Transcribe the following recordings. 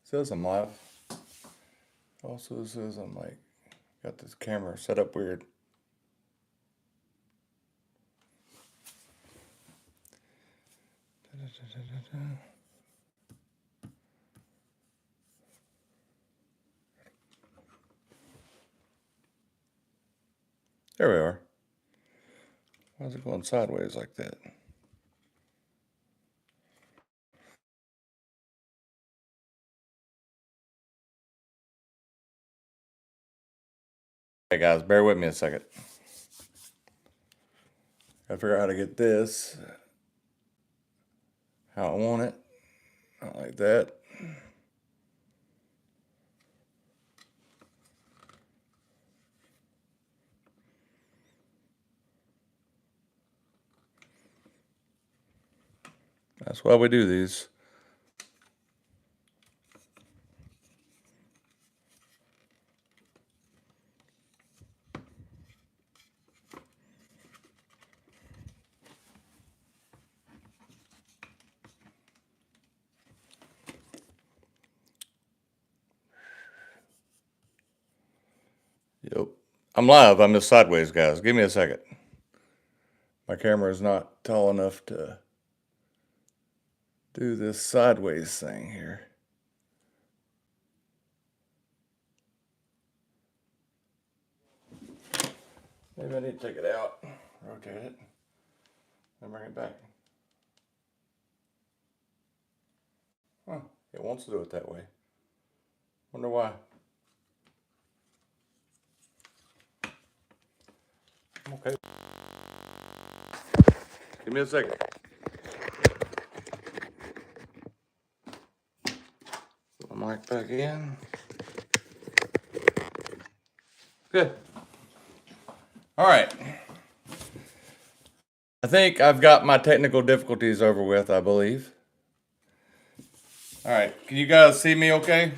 Says I'm live. Also says I'm like, got this camera set up weird. There we are. Why is it going sideways like that? Hey guys, bear with me a second. Gotta figure out how to get this how I want it. Not like that. That's why we do these. Yep. I'm live. I'm just sideways, guys. Give me a second. My camera is not tall enough to do this sideways thing here. Maybe I need to take it out, rotate it, and bring it back. Huh, it wants to do it that way. Wonder why. Okay. Give me a second. Put my mic back in. Good. All right. I think I've got my technical difficulties over with, I believe. All right. Can you guys see me okay?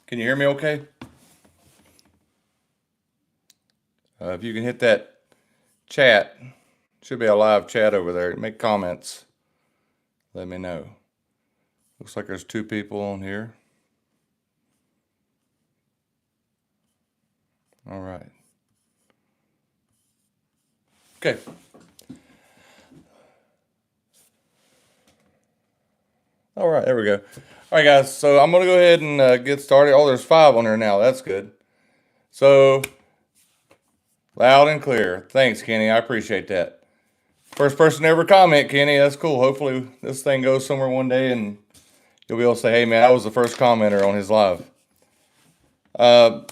Can you hear me okay? If you can hit that chat, should be a live chat over there. Make comments. Let me know. Looks like there's 2 people on here. All right. Okay. All right, there we go. All right, guys. So I'm gonna go ahead and get started. Oh, there's 5 on there now. That's good. So loud and clear. Thanks, Kenny. I appreciate that. First person to ever comment, Kenny. That's cool. Hopefully this thing goes somewhere one day and you'll be able to say, hey, man, I was the first commenter on his live. I'm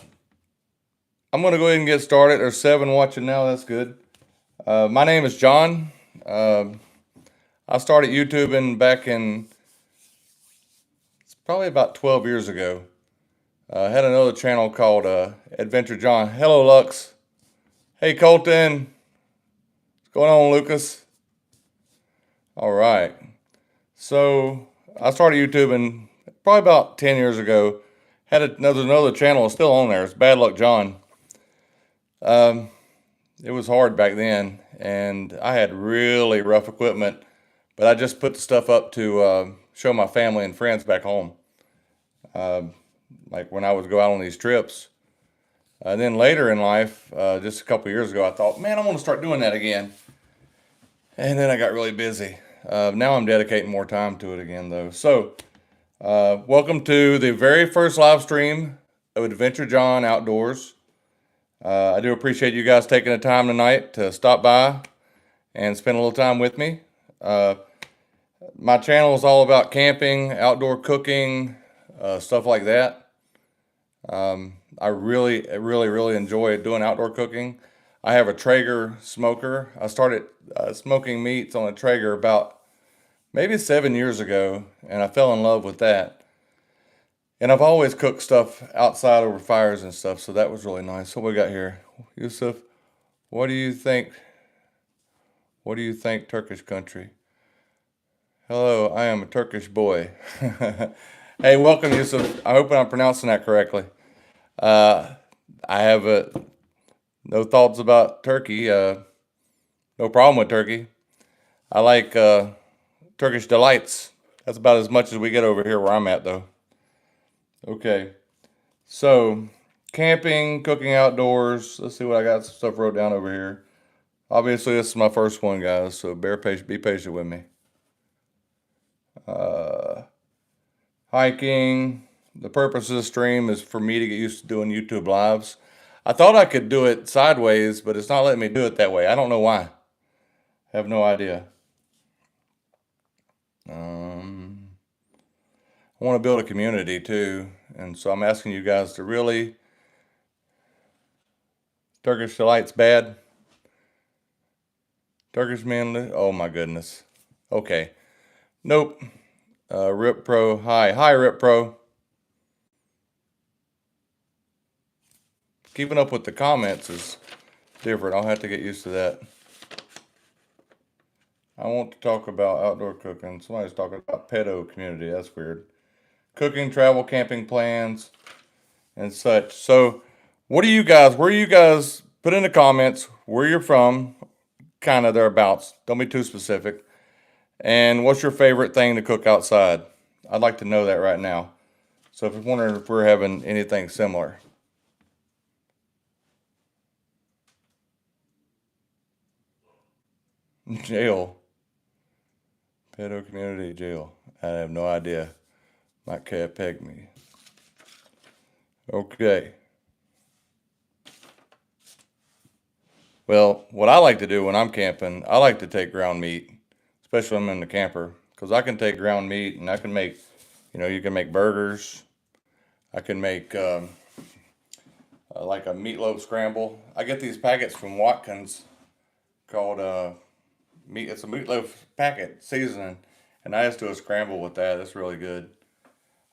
going to go ahead and get started. There's 7 watching now. That's good. My name is John. I started YouTubing back in, it's probably about 12 years ago. I had another channel called Adventure John. Hello, Lux. Hey, Colton. What's going on, Lucas? All right. So I started YouTubing probably about 10 years ago. Had another channel still on there. It's Bad Luck John. It was hard back then, and I had really rough equipment, but I just put the stuff up to show my family and friends back home. Like when I would go out on these trips. And then later in life, just a couple years ago, I thought, man, I want to start doing that again. And then I got really busy. Now I'm dedicating more time to it again, though. So, welcome to the very first live stream of Adventure John Outdoors. I do appreciate you guys taking the time tonight to stop by and spend a little time with me. My channel is all about camping, outdoor cooking, stuff like that. I really enjoy doing outdoor cooking. I have a Traeger smoker. I started smoking meats on a Traeger about maybe 7 years ago, and I fell in love with that. And I've always cooked stuff outside over fires and stuff, so that was really nice. What we got here? Yusuf, what do you think? What do you think, Turkish country? Hello, I am a Turkish boy. Hey, welcome, Yusuf. I hope I'm pronouncing that correctly. I have no thoughts about Turkey. No problem with Turkey. I like Turkish delights. That's about as much as we get over here where I'm at, though. Okay. So, camping, cooking outdoors. Let's see what I got. Some stuff wrote down over here. Obviously, this is my first one, guys. So, be patient with me. Uh, Hiking. The purpose of the stream is for me to get used to doing YouTube lives. I thought I could do it sideways, but it's not letting me do it that way. I don't know why. I have no idea. I want to build a community too, and so I'm asking you guys to really. Turkish Delight's bad. Turkish Manly. Oh my goodness. Okay. Nope. Rip Pro. Hi, Rip Pro. Keeping up with the comments is different. I'll have to get used to that. I want to talk about outdoor cooking. Somebody's talking about pedo community. That's weird. Cooking, travel, camping plans, and such. So, what do you guys? Where you guys? Put in the comments where you're from, kind of thereabouts. Don't be too specific. And what's your favorite thing to cook outside? I'd like to know that right now. So if you're wondering if we're having anything similar. Jail. Pedo community jail. I have no idea. My cat pegged me. Okay. Well, what I like to do when I'm camping, I like to take ground meat, especially when I'm in the camper, because I can take ground meat and I can make, you can make burgers. I can make like a meatloaf scramble. I get these packets from Watkins called meat. It's a meatloaf packet seasoning, and I just do a scramble with that. That's really good.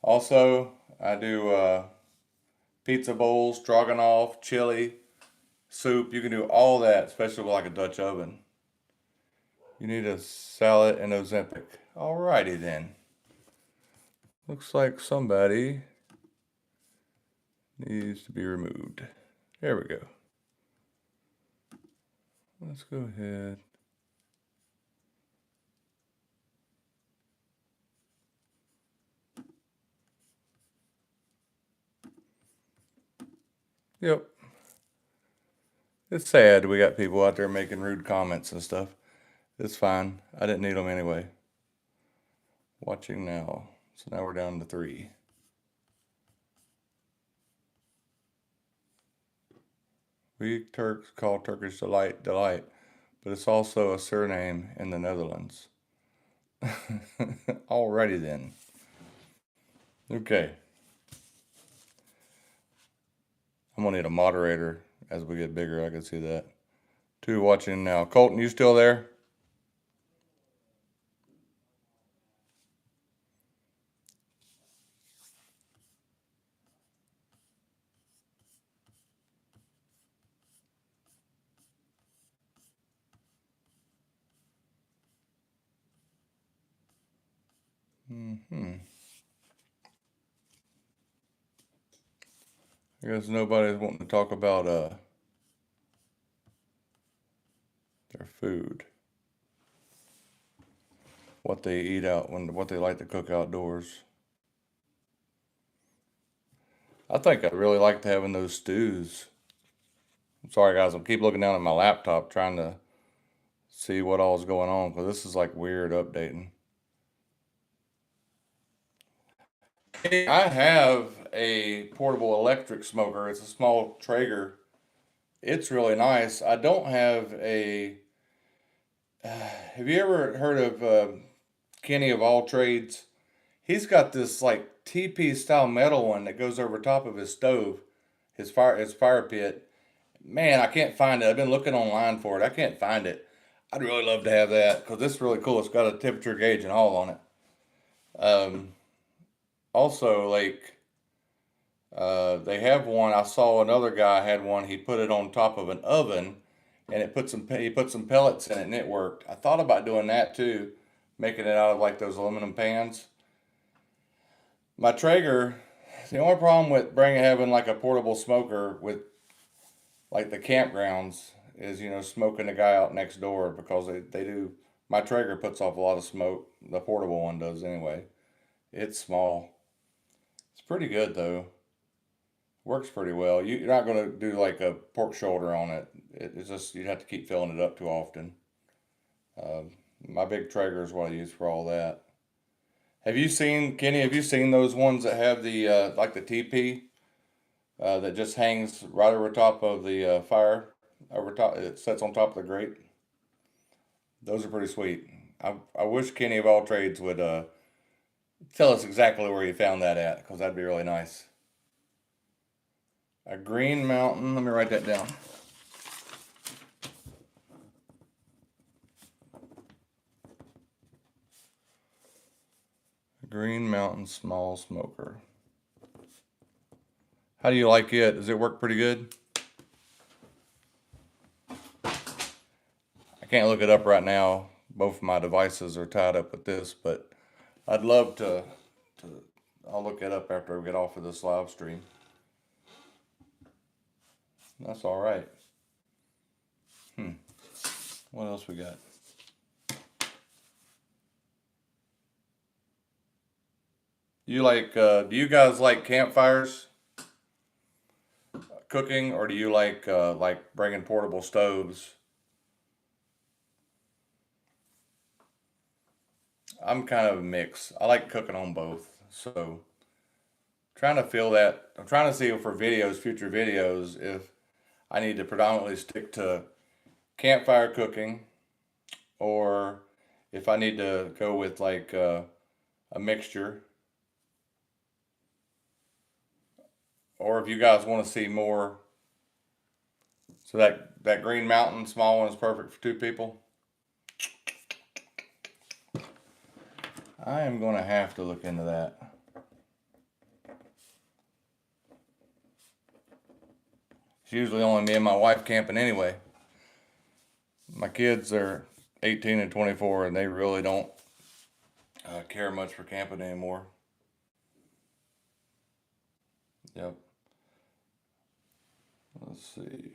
Also, I do pizza bowls, stroganoff, chili, soup. You can do all that, especially with like a Dutch oven. You need a salad and Ozempic. Alrighty then. Looks like somebody needs to be removed. There we go. Let's go ahead. Yep. It's sad we got people out there making rude comments and stuff. It's fine. I didn't need them anyway. Watching now. So now we're down to 3. We Turks call Turkish delight, but it's also a surname in the Netherlands. Alrighty then. Okay. I'm gonna need a moderator as we get bigger. I can see that. 2 watching now. Colton, you still there? I guess nobody's wanting to talk about their food. What they eat out what they like to cook outdoors. I think I'd really like to having those stews. I'm sorry guys, I keep looking down at my laptop trying to see what all's going on because this is like weird updating. I have a portable electric smoker. It's a small Traeger. It's really nice. I don't have a. Have you ever heard of Kenny of All Trades? He's got this like TP style metal one that goes over top of his stove, his fire pit. Man, I can't find it. I've been looking online for it. I can't find it. I'd really love to have that because it's really cool. It's got a temperature gauge and all on it. Um, Also, like they have one. I saw another guy had one. He put it on top of an oven, and he put some pellets in it, and it worked. I thought about doing that too, making it out of like those aluminum pans. My Traeger. The only problem with bringing having like a portable smoker with like the campgrounds is smoking the guy out next door because they do. My Traeger puts off a lot of smoke. The portable one does anyway. It's small. It's pretty good though. Works pretty well. You're not gonna do like a pork shoulder on it. It's just you'd have to keep filling it up too often. Um, my big Traeger is what I use for all that. Have you seen Kenny? Have you seen those ones that have the like the TP that just hangs right over top of the fire over top? It sits on top of the grate. Those are pretty sweet. I wish Kenny of all trades would tell us exactly where you found that at, because that'd be really nice. A Green Mountain. Let me write that down. Green Mountain Small Smoker. How do you like it? Does it work pretty good? I can't look it up right now. Both of my devices are tied up with this, but I'd love to I'll look it up after we get off of this live stream. That's all right. What else we got? You like? Do you guys like campfires, cooking, or do you like bringing portable stoves? I'm kind of a mix. I like cooking on both. So trying to feel that. I'm trying to see for videos, future videos, if I need to predominantly stick to campfire cooking, or if I need to go with like a mixture, or if you guys want to see more. So that Green Mountain small one is perfect for two people. I am gonna have to look into that. It's usually only me and my wife camping anyway. My kids are 18 and 24, and they really don't care much for camping anymore. Yep. Let's see.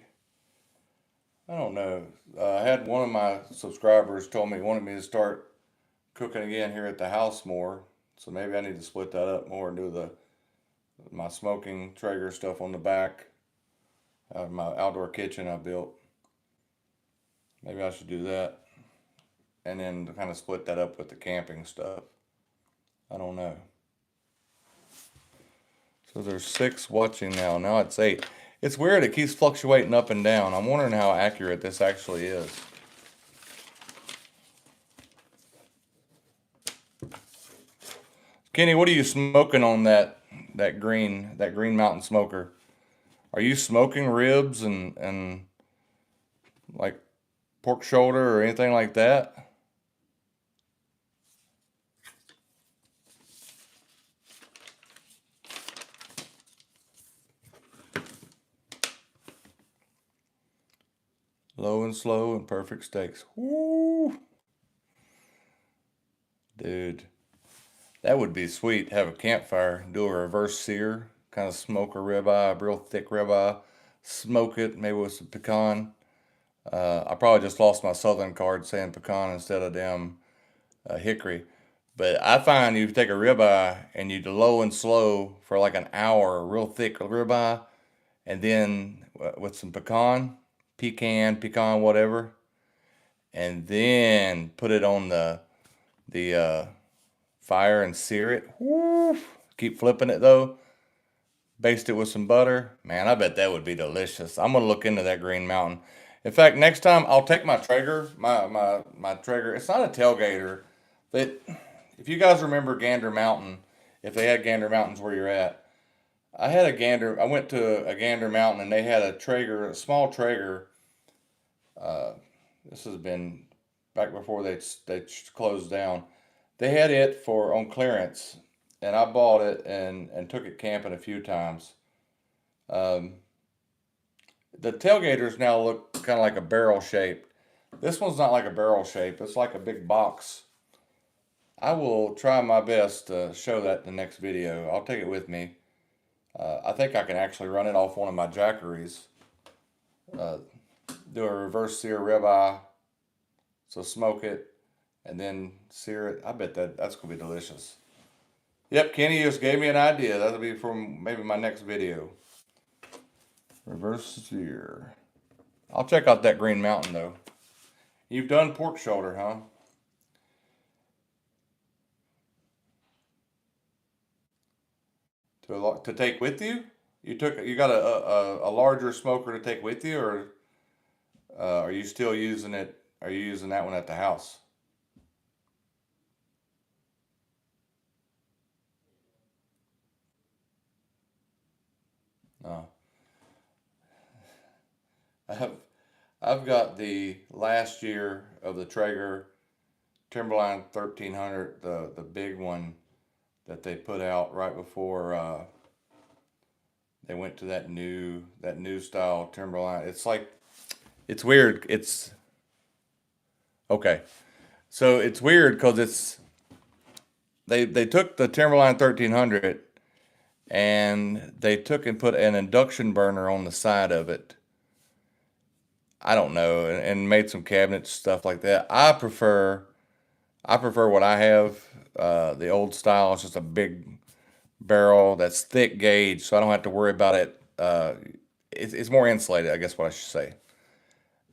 I don't know. I had one of my subscribers told me wanted me to start cooking again here at the house more. So maybe I need to split that up more and do my smoking Traeger stuff on the back of my outdoor kitchen I built. Maybe I should do that, and then kind of split that up with the camping stuff. I don't know. So there's 6 watching now. Now it's 8. It's weird. It keeps fluctuating up and down. I'm wondering how accurate this actually is. Kenny, what are you smoking on that green mountain smoker? Are you smoking ribs and like pork shoulder or anything like that? Low and slow and perfect steaks. Woo! Dude, that would be sweet. Have a campfire, do a reverse sear, kind of smoke a ribeye, a real thick ribeye, smoke it, maybe with some pecan. I probably just lost my southern card saying pecan instead of damn hickory. But I find you take a ribeye and you do low and slow for like an hour, real thick ribeye, and then with some pecan, whatever, and then put it on the fire and sear it. Woo! Keep flipping it though. Baste it with some butter. Man, I bet that would be delicious. I'm gonna look into that Green Mountain. In fact, next time I'll take my Traeger, my Traeger. It's not a tailgater. That if you guys remember Gander Mountain, if they had Gander Mountains where you're at, I had a Gander. I went to a Gander Mountain and they had a Traeger, a small Traeger. Uh, this has been back before they closed down. They had it for on clearance, and I bought it and took it camping a few times. Um, the tailgaters now look kind of like a barrel shape. This one's not like a barrel shape. It's like a big box. I will try my best to show that in the next video. I'll take it with me. I think I can actually run it off one of my Jackeries. Uh, do a reverse sear ribeye, so smoke it and then sear it. I bet that's gonna be delicious. Yep, Kenny just gave me an idea. That'll be from maybe my next video. Reverse sear. I'll check out that Green Mountain though. You've done pork shoulder, huh? To take with you? You got a larger smoker to take with you, or are you still using it? Are you using that one at the house? No. I have I've got the last year of the Traeger Timberline 1300, the big one that they put out right before they went to that new style Timberline. It's like it's weird. It's okay. So it's weird because they took the Timberline 1300 and they took and put an induction burner on the side of it. I don't know, and made some cabinets stuff like that. I prefer what I have, the old style. It's just a big barrel that's thick gauge, so I don't have to worry about it. It's more insulated, I guess what I should say.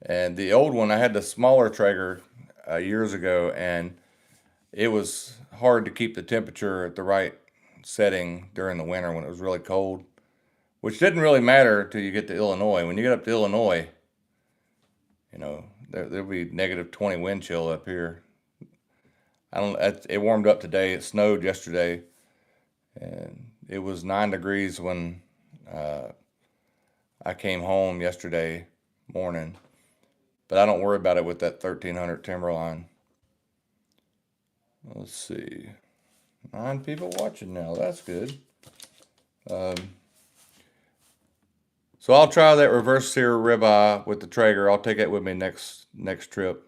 And the old one, I had the smaller Traeger years ago, and it was hard to keep the temperature at the right setting during the winter when it was really cold, which didn't really matter till you get to Illinois. When you get up to Illinois, there'll be -20 wind chill up here. I don't. It warmed up today. It snowed yesterday, and it was 9 degrees when uh, I came home yesterday morning. But I don't worry about it with that 1300 Timberline. Let's see, 9 people watching now. That's good. Um, so I'll try that reverse sear ribeye with the Traeger. I'll take that with me next trip.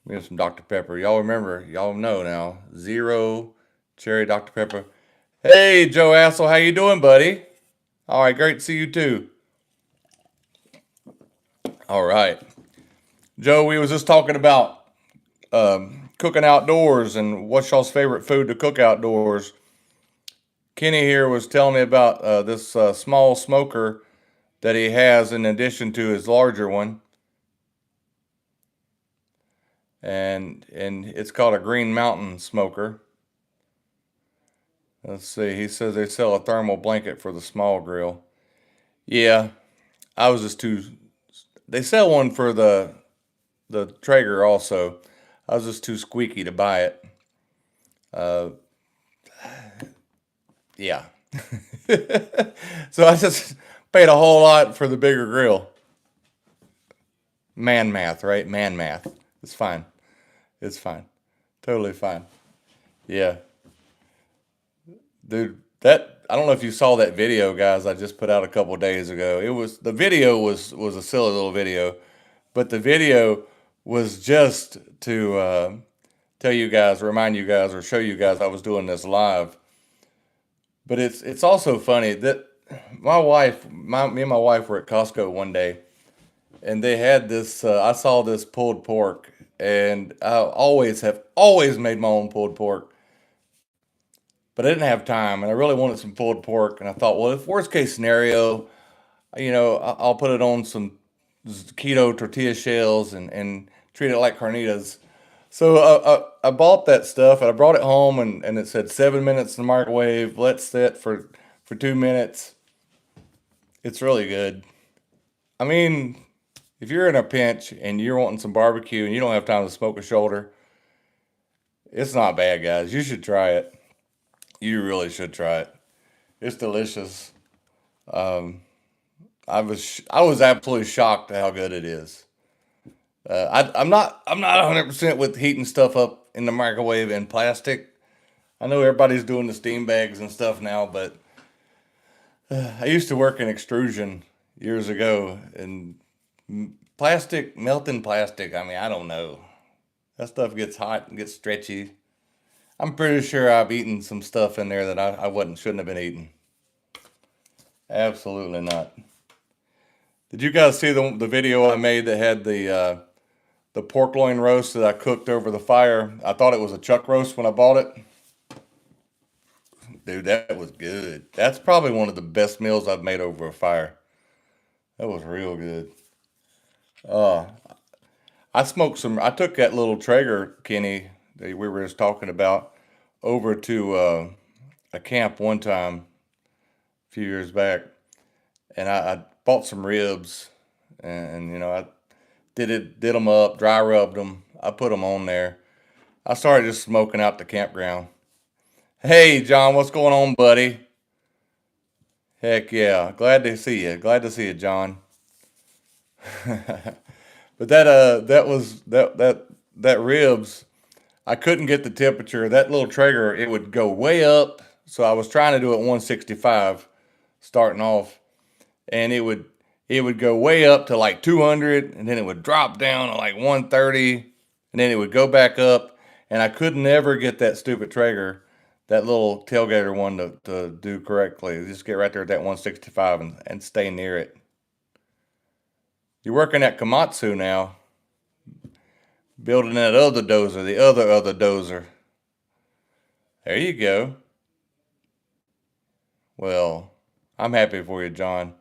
We have some Dr. Pepper. Y'all remember, y'all know now. Zero cherry Dr. Pepper. Hey, Joe Assel, how you doing, buddy? All right, great to see you too. All right. Joe, we was just talking about cooking outdoors and what's y'all's favorite food to cook outdoors. Kenny here was telling me about this small smoker that he has in addition to his larger one. And it's called a Green Mountain smoker. Let's see. He says they sell a thermal blanket for the small grill. Yeah, I was just too. They sell one for the Traeger also. I was just too squeaky to buy it. Uh, yeah. So I just paid a whole lot for the bigger grill. Man math, right? Man math. It's fine. It's fine. Totally fine. Yeah. Dude, that I don't know if you saw that video, guys, I just put out a couple days ago. The video was a silly little video, but the video was just to tell you guys, remind you guys, or show you guys I was doing this live. But it's also funny that me and my wife were at Costco one day, and they had this. I saw this pulled pork, and I have always made my own pulled pork, but I didn't have time, and I really wanted some pulled pork, and I thought, well, if worst case scenario, I'll put it on some keto tortilla shells and treat it like carnitas. So I bought that stuff and I brought it home and it said 7 minutes in the microwave. Let sit for 2 minutes. It's really good. I mean, if you're in a pinch and you're wanting some barbecue and you don't have time to smoke a shoulder, it's not bad, guys. You should try it. You really should try it. It's delicious. Um, I was absolutely shocked at how good it is. I'm not 100% with heating stuff up in the microwave in plastic. I know everybody's doing the steam bags and stuff now, but I used to work in extrusion years ago, and plastic, melting plastic. I mean, I don't know. That stuff gets hot and gets stretchy. I'm pretty sure I've eaten some stuff in there that I wasn't shouldn't have been eating. Absolutely not. Did you guys see the video I made that had the pork loin roast that I cooked over the fire? I thought it was a chuck roast when I bought it. Dude, that was good. That's probably one of the best meals I've made over a fire. That was real good. Uh, I smoked some. I took that little Traeger, Kenny, that we were just talking about, over to a camp one time a few years back, and I bought some ribs, and you know I did them up, dry rubbed them. I put them on there. I started just smoking out the campground. Hey, John, what's going on, buddy? Heck yeah, glad to see you. Glad to see you, John. But that ribs, I couldn't get the temperature. That little Traeger, it would go way up. So I was trying to do it 165 starting off, and it would go way up to like 200, and then it would drop down to like 130, and then it would go back up, and I could never get that stupid Traeger, that little tailgater one to do correctly. Just get right there at that 165 and stay near it. You're working at Komatsu now, building that other dozer, the other dozer. There you go. Well, I'm happy for you, John.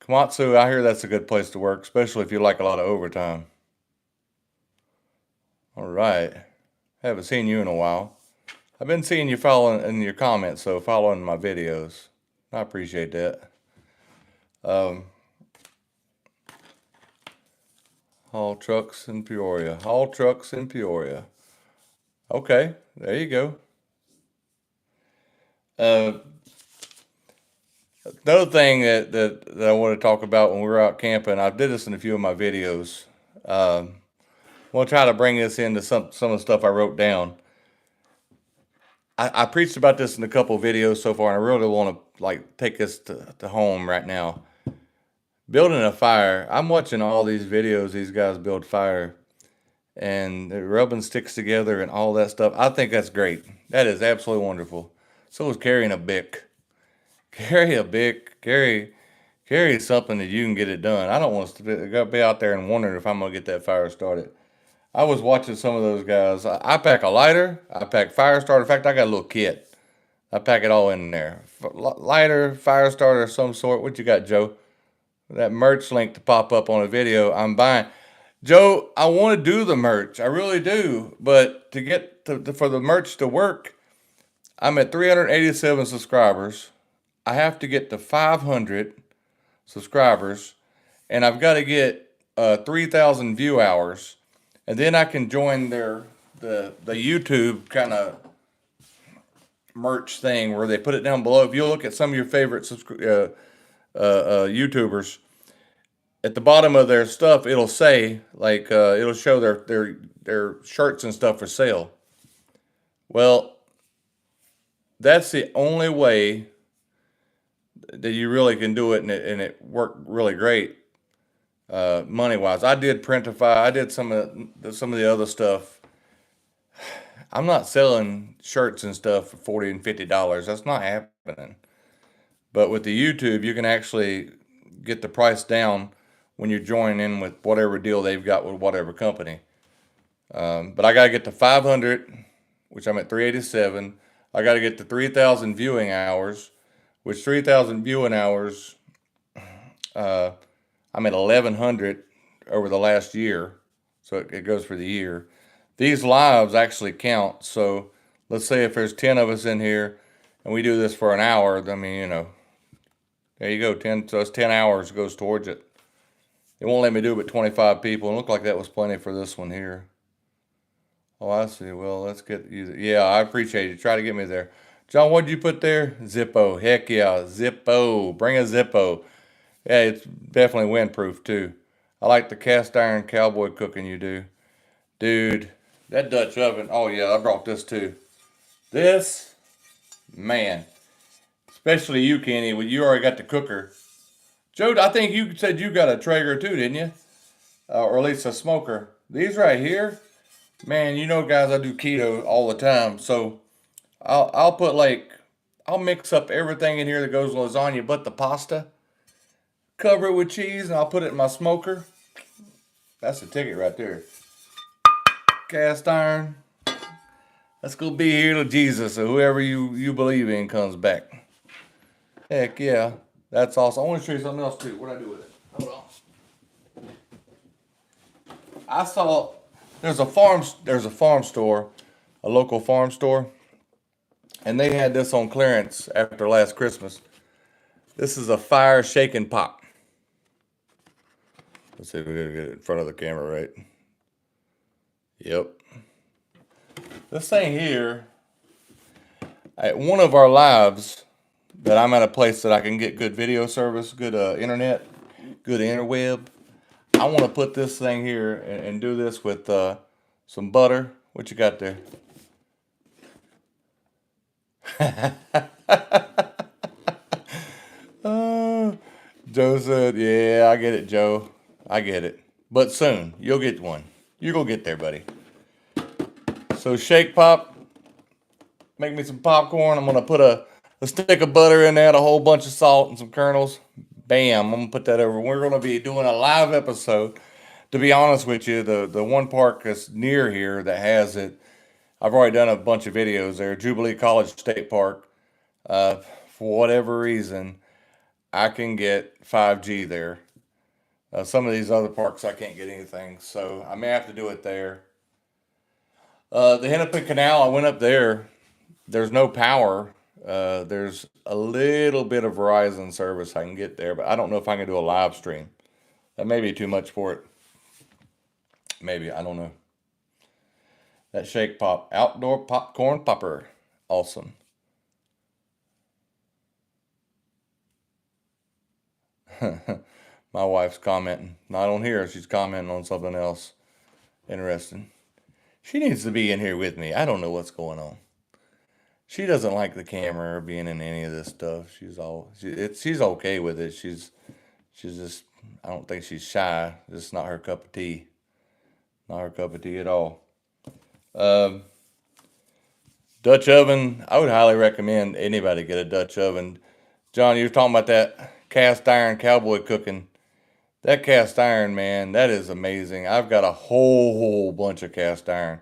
Komatsu, I hear that's a good place to work, especially if you like a lot of overtime. All right. Haven't seen you in a while. I've been seeing you following in your comments, so following my videos. I appreciate that. Um, Haul trucks in Peoria. Haul trucks in Peoria. Okay, there you go. Uh, Another thing that I want to talk about when we were out camping, I did this in a few of my videos. Um, we'll try to bring this into some of the stuff I wrote down. I preached about this in a couple of videos so far, and I really want to like take this to home right now. Building a fire. I'm watching all these videos these guys build fire, and they're rubbing sticks together and all that stuff. I think that's great. That is absolutely wonderful. So is carrying a bic. Carry a bic. Carry something that you can get it done. I don't want to be out there and wondering if I'm gonna get that fire started. I was watching some of those guys. I pack a lighter. I pack fire starter. In fact, I got a little kit. I pack it all in there. Lighter, fire starter of some sort. What you got, Joe? That merch link to pop up on a video. I'm buying. Joe, I want to do the merch. I really do. But to get for the merch to work, I'm at 387 subscribers. I have to get to 500 subscribers, and I've got to get 3,000 view hours, and then I can join the YouTube kind of merch thing where they put it down below. If you look at some of your favorite YouTubers, at the bottom of their stuff, it'll say like it'll show their shirts and stuff for sale. Well, that's the only way that you really can do it, and it worked really great money wise. I did Printify. I did some of the other stuff. I'm not selling shirts and stuff for $40 and $50. That's not happening. But with the YouTube, you can actually get the price down when you join in with whatever deal they've got with whatever company. But I got to get to 500, which I'm at 387. I got to get to 3,000 viewing hours, which 3,000 viewing hours, I'm at 1,100 over the last year. So it goes for the year. These lives actually count. So let's say if there's 10 of us in here and we do this for an hour, I mean, there you go, 10. So it's 10 hours goes towards it. It won't let me do it with 25 people. It looked like that was plenty for this one here. Oh, I see. Well, let's get you. Yeah, I appreciate you. Try to get me there. John, what did you put there? Zippo. Heck yeah, Zippo. Bring a Zippo. Yeah, it's definitely windproof too. I like the cast iron cowboy cooking you do. Dude, that Dutch oven. Oh yeah, I brought this too. This, man. Especially you, Kenny, when you already got the cooker. Joe, I think you said you got a Traeger too, didn't you? Or at least a smoker. These right here, man, guys, I do keto all the time. So I'll put I'll mix up everything in here that goes with lasagna but the pasta. Cover it with cheese and I'll put it in my smoker. That's the ticket right there. Cast iron. Let's go be here till Jesus or whoever you believe in comes back. Heck yeah. That's awesome. I want to show you something else too. What I do with it? Hold on. I saw there's a farm store, a local farm store, and they had this on clearance after last Christmas. This is a fire shaking pot. Let's see if we can get it in front of the camera right. Yep. This thing here, at one of our lives that I'm at a place that I can get good video service, good internet, good interweb. I want to put this thing here and do this with some butter. What you got there? Joe said, yeah, I get it, Joe. I get it. But soon, you'll get one. You're going to get there, buddy. So shake pop, make me some popcorn. I'm going to put a stick of butter in there, a whole bunch of salt and some kernels. Bam, I'm going to put that over. We're going to be doing a live episode. To be honest with you, the one park that's near here that has it, I've already done a bunch of videos there. Jubilee College State Park. For whatever reason, I can get 5G there. Some of these other parks I can't get anything, so I may have to do it there. The Hennepin Canal, I went up there. There's no power. There's a little bit of Verizon service I can get there, but I don't know if I can do a live stream. That may be too much for it. Maybe, I don't know. That Shake Pop, outdoor popcorn popper. Awesome. My wife's commenting. Not on here, she's commenting on something else. Interesting. She needs to be in here with me. I don't know what's going on. She doesn't like the camera or being in any of this stuff. She's okay with it. She's just, I don't think she's shy. It's not her cup of tea. Not her cup of tea at all. Dutch oven. I would highly recommend anybody get a Dutch oven. John, you were talking about that cast iron cowboy cooking. That cast iron, man, that is amazing. I've got a whole bunch of cast iron.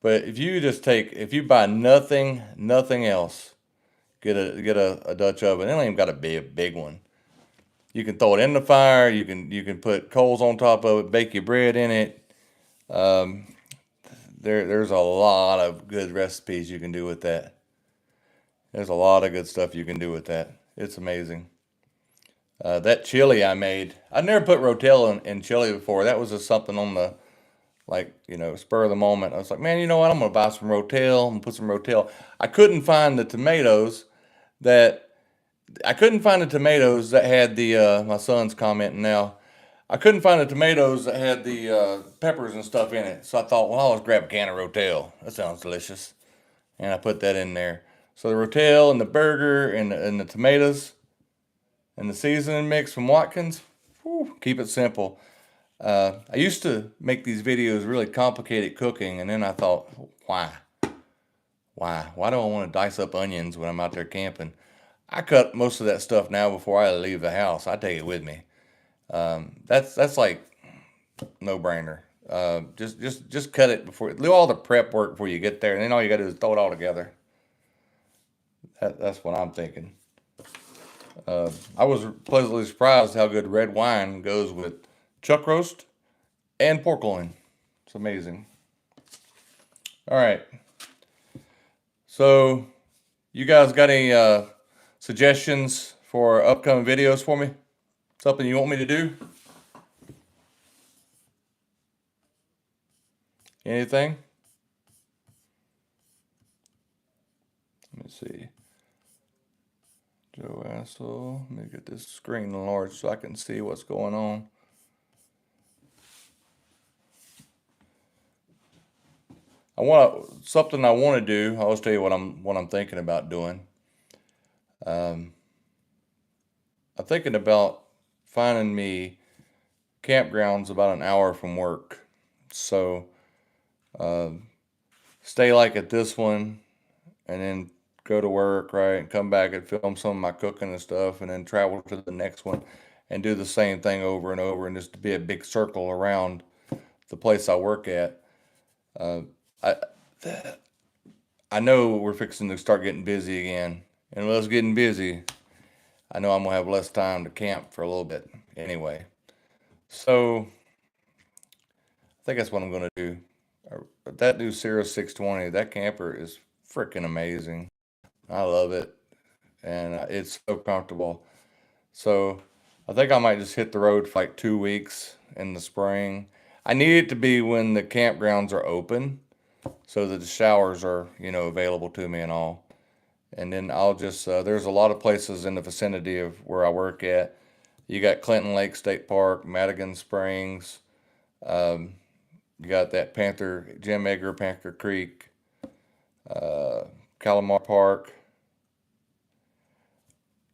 But if you buy nothing else, get a Dutch oven. It ain't even got to be a big one. You can throw it in the fire. You can put coals on top of it, bake your bread in it. There's a lot of good recipes you can do with that. There's a lot of good stuff you can do with that. It's amazing. That chili I made, I never put Rotel in chili before. That was just something on the, spur of the moment. I was like, man, you know what? I'm going to buy some Rotel and put some Rotel. I couldn't find the tomatoes that, had the, my son's commenting now. I couldn't find the tomatoes that had the peppers and stuff in it. So I thought, well, I'll just grab a can of Rotel. That sounds delicious. And I put that in there. So the Rotel and the burger and the tomatoes and the seasoning mix from Watkins, keep it simple. I used to make these videos really complicated cooking, and then I thought, why? Why do I want to dice up onions when I'm out there camping? I cut most of that stuff now before I leave the house. I take it with me. That's like no brainer. Just cut it before, do all the prep work before you get there, and then all you got to do is throw it all together. That's what I'm thinking. I was pleasantly surprised how good red wine goes with chuck roast and pork loin. It's amazing. All right. So, you guys got any suggestions for upcoming videos for me? Something you want me to do? Anything? Let me see. Joe Assel. Let me get this screen enlarged so I can see what's going on. Something I want to do. I'll just tell you what I'm thinking about doing. I'm thinking about finding me campgrounds about an hour from work. So stay like at this one, and then go to work, right, and come back and film some of my cooking and stuff, and then travel to the next one and do the same thing over and over, and just to be a big circle around the place I work at. I I know we're fixing to start getting busy again. And with us getting busy, I know I'm gonna have less time to camp for a little bit anyway. So I think that's what I'm gonna do. That new Sierra 620, that camper is freaking amazing. I love it, and it's so comfortable. So I think I might just hit the road for like 2 weeks in the spring. I need it to be when the campgrounds are open, so that the showers are, available to me and all. And then I'll just there's a lot of places in the vicinity of where I work at. You got Clinton Lake State Park, Madigan Springs. Um, you got that Jim Edgar Panther Creek, uh, Calamar Park.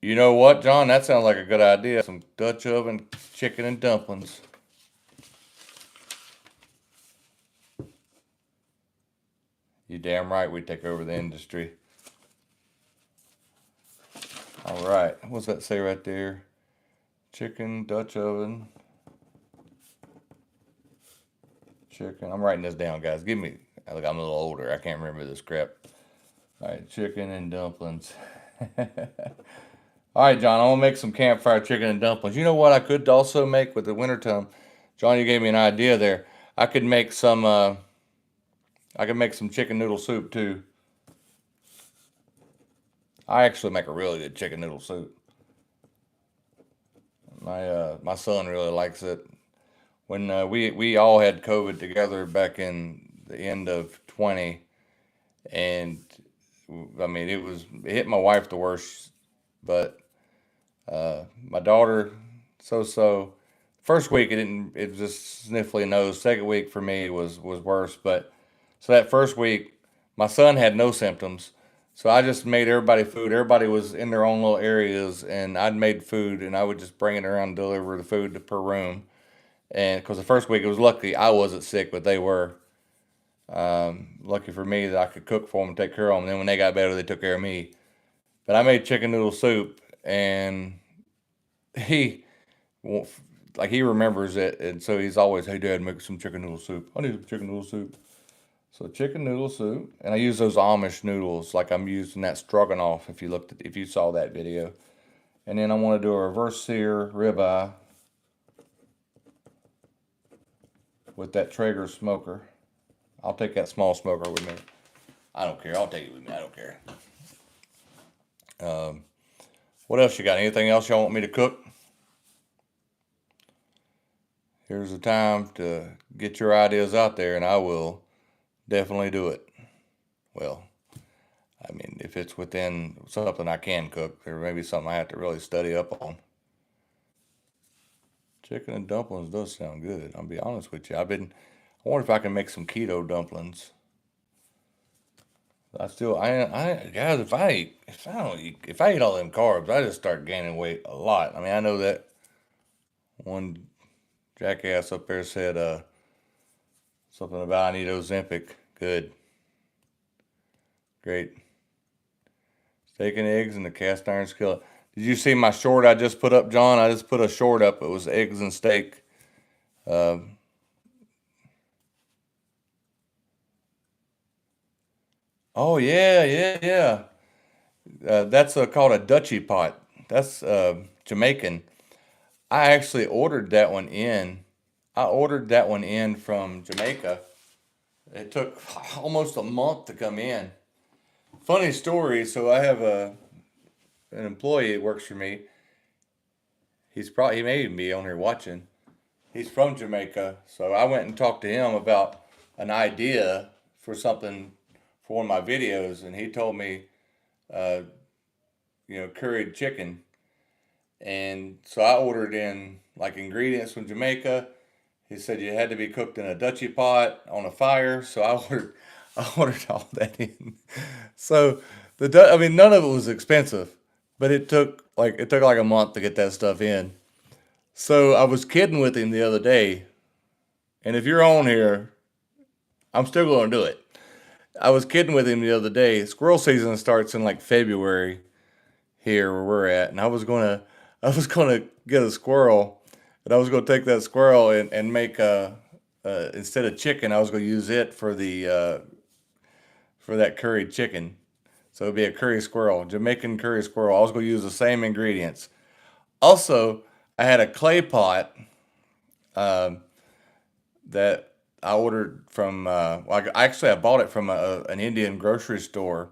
You know what, John? That sounds like a good idea. Some Dutch oven chicken and dumplings. You damn right we take over the industry. All right. What's that say right there? Chicken, Dutch oven, chicken. I'm writing this down, guys. Look, I'm a little older. I can't remember this crap. All right, chicken and dumplings. All right, John, I'm gonna make some campfire chicken and dumplings. You know what I could also make with the wintertime? John, you gave me an idea there. I could make some. I could make some chicken noodle soup too. I actually make a really good chicken noodle soup. My son really likes it. When we all had COVID together back in the end of 20, and I mean it hit my wife the worst, but my daughter so so. First week it was just sniffly nose. Second week for me was worse, but so that first week my son had no symptoms. So I just made everybody food. Everybody was in their own little areas, and I'd made food, and I would just bring it around and deliver the food per room. And because the first week it was lucky I wasn't sick, but they were. Lucky for me that I could cook for them and take care of them. And then when they got better, they took care of me. But I made chicken noodle soup, and he, like he remembers it, and so he's always, "Hey, Dad, make some chicken noodle soup. I need some chicken noodle soup." So chicken noodle soup, and I use those Amish noodles like I'm using that stroganoff. If you saw that video, and then I want to do a reverse sear ribeye with that Traeger smoker. I'll take that small smoker with me. I don't care. I'll take it with me. I don't care. Um, what else you got? Anything else y'all want me to cook? Here's the time to get your ideas out there, and I will definitely do it. Well, I mean, if it's within something I can cook, there may be something I have to really study up on. Chicken and dumplings does sound good. I'll be honest with you. I wonder if I can make some keto dumplings. Guys, if I eat all them carbs, I just start gaining weight a lot. I mean, I know that one jackass up there said something about I need Ozempic. Good, great. Steak and eggs in the cast iron skillet. Did you see my short I just put up, John? I just put a short up. It was eggs and steak. Uh, oh yeah, yeah, yeah. That's called a Dutchie pot. That's Jamaican. I actually ordered that one in. I ordered that one in from Jamaica. It took almost a month to come in. Funny story. So I have an employee that works for me. He may even be on here watching. He's from Jamaica, so I went and talked to him about an idea for something for one of my videos, and he told me, uh, curried chicken. And so I ordered in like ingredients from Jamaica. He said you had to be cooked in a Dutchie pot on a fire. So I ordered all that in. So I mean, none of it was expensive, but it took like a month to get that stuff in. So I was kidding with him the other day, and if you're on here, I'm still going to do it. I was kidding with him the other day. Squirrel season starts in like February here where we're at, and I was gonna get a squirrel, and I was gonna take that squirrel and make instead of chicken, I was gonna use it for that curry chicken. So it'd be a curry squirrel, Jamaican curry squirrel. I was going to use the same ingredients. Also, I had a clay pot that I ordered from. Well, I bought it from an Indian grocery store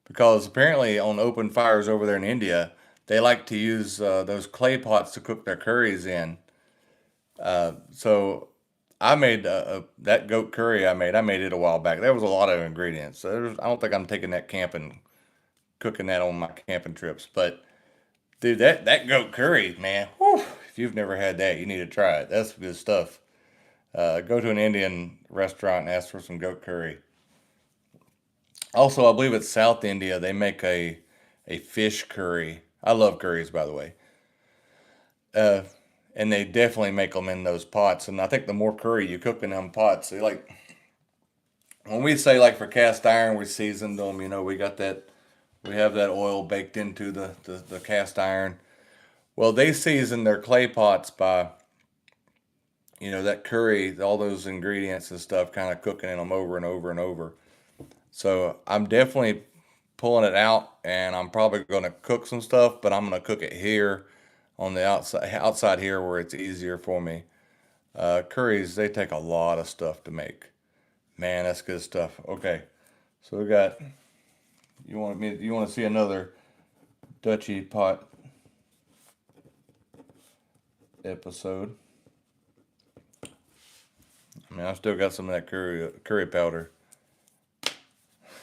because apparently on open fires over there in India, they like to use those clay pots to cook their curries in. So I made that goat curry I made. I made it a while back. There was a lot of ingredients. So I don't think I'm taking that camping, cooking that on my camping trips. But dude, that goat curry, man, whew, if you've never had that, you need to try it. That's good stuff. Go to an Indian restaurant and ask for some goat curry. Also, I believe it's South India. They make a fish curry. I love curries, by the way. Uh, and they definitely make them in those pots. And I think the more curry you cook in them pots, they like when we say like for cast iron, we seasoned them. You know, we got that. We have that oil baked into the cast iron. Well, they season their clay pots by that curry, all those ingredients and stuff, kind of cooking in them over and over and over. So I'm definitely pulling it out, and I'm probably going to cook some stuff, but I'm going to cook it here on the outside here where it's easier for me. Curries, they take a lot of stuff to make. Man, that's good stuff. Okay, so we got. You want to see another Dutchy pot episode? I mean, I still got some of that curry powder.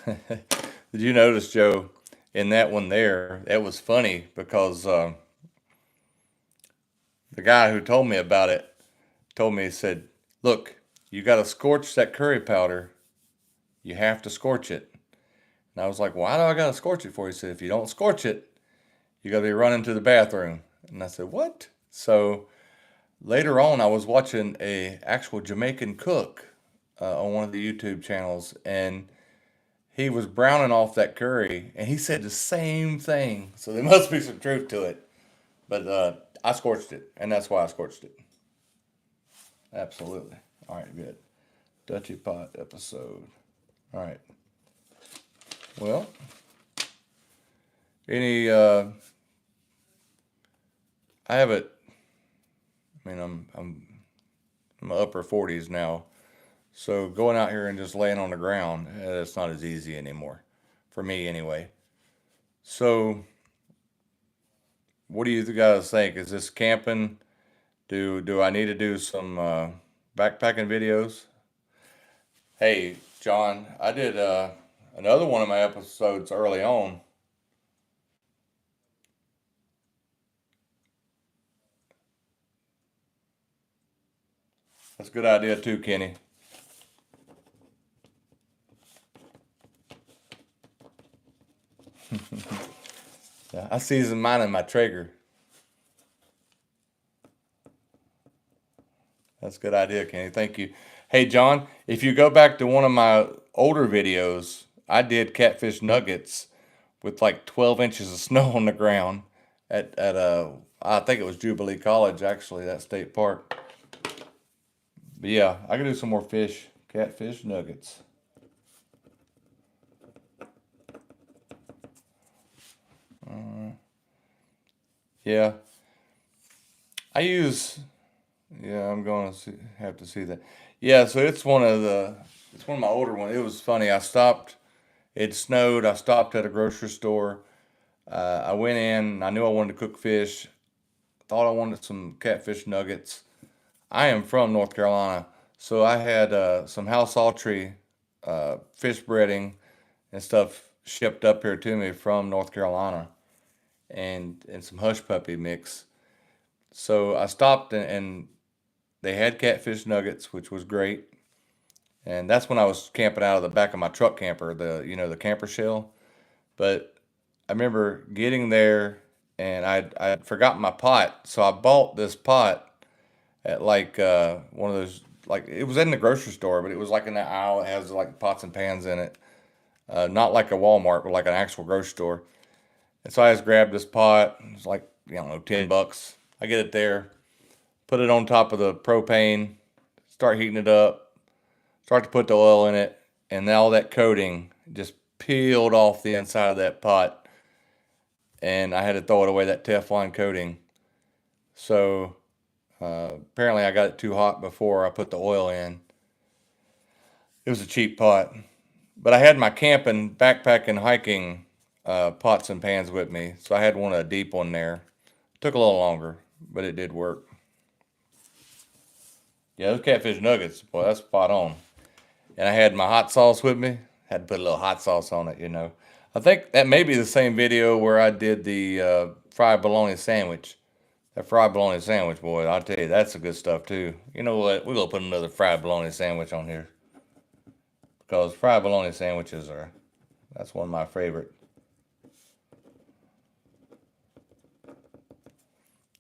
Did you notice, Joe, in that one there? That was funny because the guy who told me about it told me, he said, "Look, you got to scorch that curry powder. You have to scorch it." And I was like, "Why do I got to scorch it for?" He said, "If you don't scorch it, you got to be running to the bathroom." And I said, "What?" So later on, I was watching a actual Jamaican cook on one of the YouTube channels, and he was browning off that curry, and he said the same thing. So there must be some truth to it. But I scorched it, and that's why I scorched it. Absolutely. All right, good. Dutchy pot episode. All right. Well, any I have it. I mean, I'm in my upper 40s now, so going out here and just laying on the ground, it's not as easy anymore, for me anyway. So, what do you guys think? Is this camping? Do I need to do some backpacking videos? Hey, John, I did another one of my episodes early on. That's a good idea too, Kenny. Yeah, I seasoned mine in my Traeger. That's a good idea, Kenny. Thank you. Hey, John, if you go back to one of my older videos, I did catfish nuggets with like 12 inches of snow on the ground I think it was Jubilee College, actually, that state park. But yeah, I can do some more catfish nuggets. Yeah, I use. Yeah, I'm going to have to see that. Yeah, so it's one of my older ones. It was funny. I stopped. It snowed. I stopped at a grocery store. I went in. I knew I wanted to cook fish. Thought I wanted some catfish nuggets. I am from North Carolina, so I had some House Autry fish breading and stuff shipped up here to me from North Carolina, and some hush puppy mix. So I stopped and they had catfish nuggets, which was great. And that's when I was camping out of the back of my truck camper, the camper shell. But I remember getting there and I'd forgotten my pot, so I bought this pot at like one of those, like it was in the grocery store, but it was like in that aisle. It has like pots and pans in it, not like a Walmart, but like an actual grocery store. And so I just grabbed this pot. It was like, I don't know, $10. I get it there, put it on top of the propane, start heating it up, start to put the oil in it, and now all that coating just peeled off the inside of that pot, and I had to throw it away, that Teflon coating. So apparently I got it too hot before I put the oil in. It was a cheap pot, but I had my camping, backpacking, hiking pots and pans with me, so I had a deep one there. Took a little longer, but it did work. Yeah, those catfish nuggets, boy, that's spot on. And I had my hot sauce with me. Had to put a little hot sauce on it, you know. I think that may be the same video where I did the fried bologna sandwich. That fried bologna sandwich, boy, I'll tell you, that's the good stuff too. You know what? We're gonna put another fried bologna sandwich on here because fried bologna sandwiches that's one of my favorite.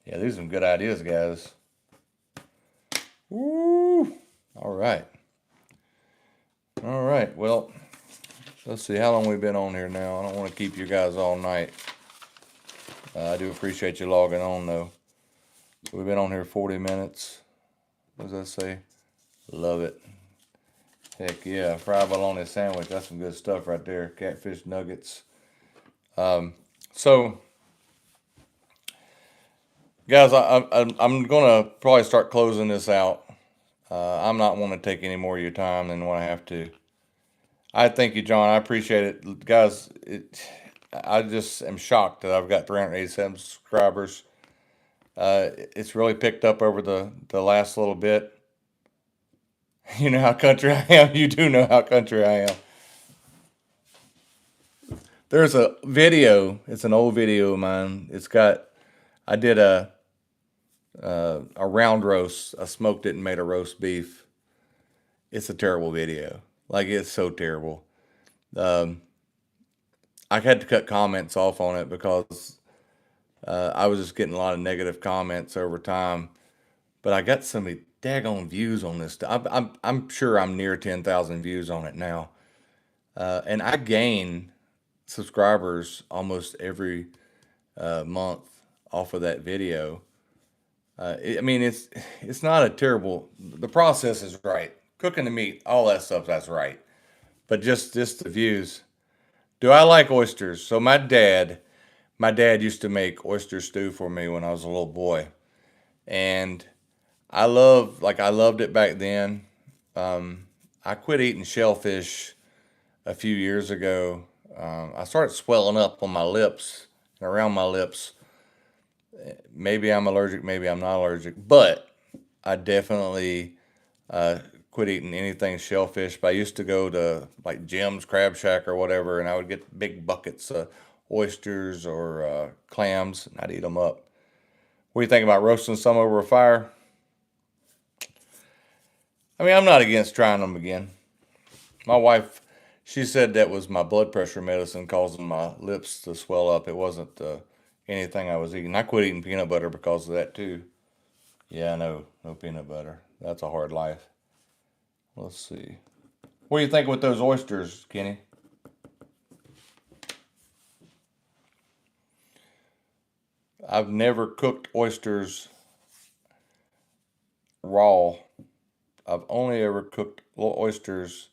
Yeah, these are some good ideas, guys. Woo! All right. All right. Well, let's see how long we've been on here now. I don't want to keep you guys all night. I do appreciate you logging on though. We've been on here 40 minutes. What does that say? Love it. Heck yeah, fried bologna sandwich. That's some good stuff right there. Catfish nuggets. So, guys, I'm gonna probably start closing this out. I'm not want to take any more of your time than what I have to. I thank you, John. I appreciate it, guys. I just am shocked that I've got 387 subscribers. It's really picked up over the last little bit. You know how country I am. You do know how country I am. There's a video. It's an old video of mine. I did a round roast. I smoked it and made a roast beef. It's a terrible video. Like, it's so terrible. Um, I had to cut comments off on it because I was just getting a lot of negative comments over time. But I got so many daggone views on this stuff. I'm sure I'm near 10,000 views on it now. And I gain subscribers almost every month off of that video. I mean, it's not a terrible. The process is right. Cooking the meat, all that stuff, that's right. But just the views. Do I like oysters? So my dad used to make oyster stew for me when I was a little boy, and I loved it back then. I quit eating shellfish a few years ago. I started swelling up on my lips and around my lips. Maybe I'm allergic, maybe I'm not allergic, but I definitely uh, quit eating anything shellfish. But I used to go to like Jim's Crab Shack or whatever, and I would get big buckets of oysters or clams, and I'd eat them up. What do you think about roasting some over a fire? I mean, I'm not against trying them again. My wife, she said that was my blood pressure medicine causing my lips to swell up. It wasn't anything I was eating. I quit eating peanut butter because of that too. Yeah, no peanut butter. That's a hard life. Let's see. What do you think with those oysters, Kenny? I've never cooked oysters raw. I've only ever cooked little oysters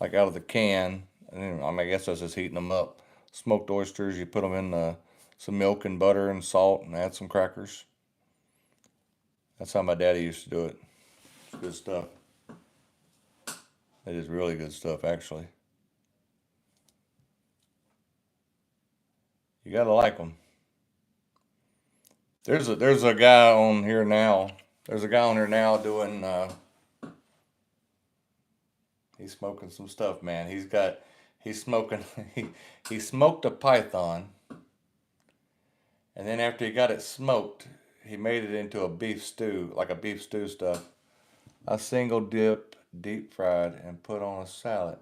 like out of the can. And I mean, I guess that's just heating them up. Smoked oysters, you put them in some milk and butter and salt and add some crackers. That's how my daddy used to do it. It's good stuff. It is really good stuff, actually. You gotta like them. There's a guy on here now. There's a guy on here now doing. He's smoking some stuff, man. He's smoking. He smoked a python, and then after he got it smoked, he made it into a beef stew, like a beef stew stuff. I single dip, deep fried, and put on a salad.